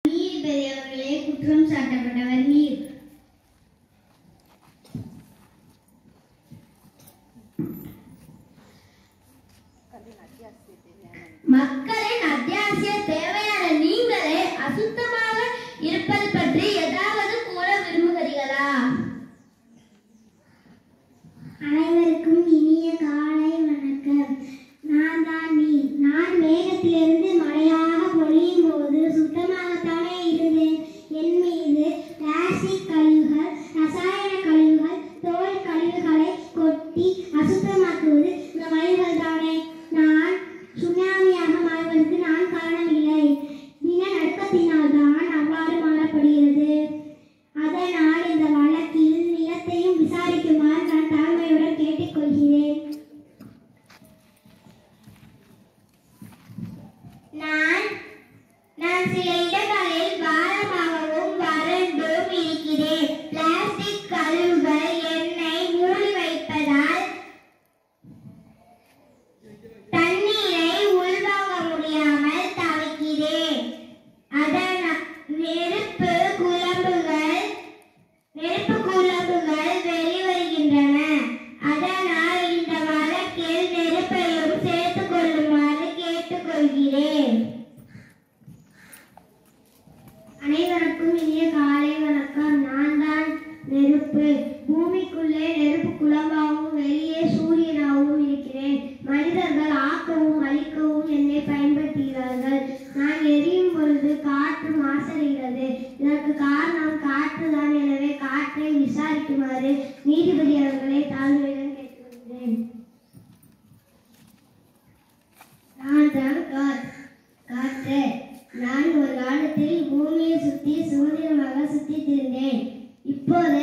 நீதிபதி அவர்களே, குற்றம் சாட்டப்பட்டவர் நீர். மக்களின் அத்தியாவசிய தேவையான நீங்களே அசுத்தமாக இருப்பது பற்றி ஏதாவது கூற விரும்புகிறீர்களா? அனைவருக்கும் இனிய காலை வணக்கம். நான் தான் நீர். நான் மேகத்திலிருந்து மழையாக பொழியும் போது சுத்தமாகத்தானே இருந்தேன். என் மீது பிளாஸ்டிக் கழிவுகள், ரசாயன கழிவுகள், தோல் கழிவுகளை கொட்டி அசுத்தமாக்குவது இந்த மனிதர்கள் தானே. நான் சுனாமியாக மாறுவதற்கு நான் காரணமில்லை. நிலநடுக்கத்தினால் தான் அவ்வாறு மாறப்படுகிறது. அதனால் இந்த வழக்கில் நிலத்தையும் விசாரிக்குமாறு நான் தாழ்மையுடன் கேட்டுக்கொள்கிறேன். நான் சில இடங்களில் பாரமாகவும் வறண்டும் இருக்கிறேன். பிளாஸ்டிக் கழிவுகள் என்னை மூடி வைப்பதால் தண்ணீரை உள்வாங்க முடியாமல் தவிக்கிறேன். அதனால் நெருப்பு குழம்புகள் வெளிவருகின்றன. அதனால் இந்த வழக்கில் நெருப்பையும் சேர்த்துக் கொள்ளுமாறு கேட்டுக்கொள்கிறேன். அனைவருக்கும் இனிய காலை வணக்கம். நான் தான் நெருப்பு. பூமிக்குள்ளே நெருப்பு குழம்பாகவும் வெளியே சூரியனாகவும் இருக்கிறேன். மனிதர்கள் ஆக்கவும் அழிக்கவும் என்னை பயன்படுத்துகிறார்கள். நான் எரியும் பொழுது காற்று மாசடைகிறது. இதற்கு காரணம் காற்றுதான். எனவே காற்றை விசாரிக்குமாறு நீதிபதி அவர்களை தாழ்மையுடன் கேட்டுக்கொள்கிறேன். நான் தான் காற்று. நான் ஒரு காலத்தில் பூமியை சுற்றி சுதந்திரமாக சுற்றித் திரிந்தேன். இப்போது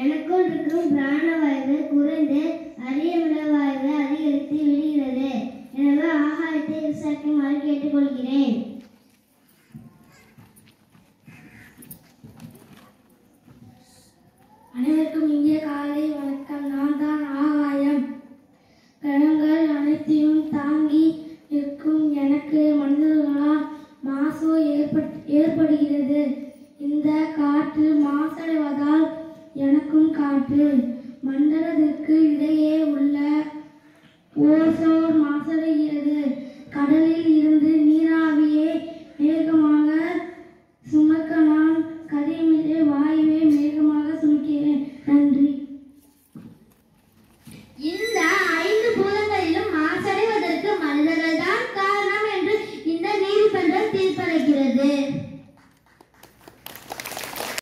எனக்குள் இருக்கும் பிராணவாயு குறைந்து அரியமிடவாயு அதிகரித்து விடுகிறது. எனவே ஆகாயத்தை விசாரிக்குமாறு கேட்டுக்கொள்கிறேன். அனைவருக்கும் இந்திய காலை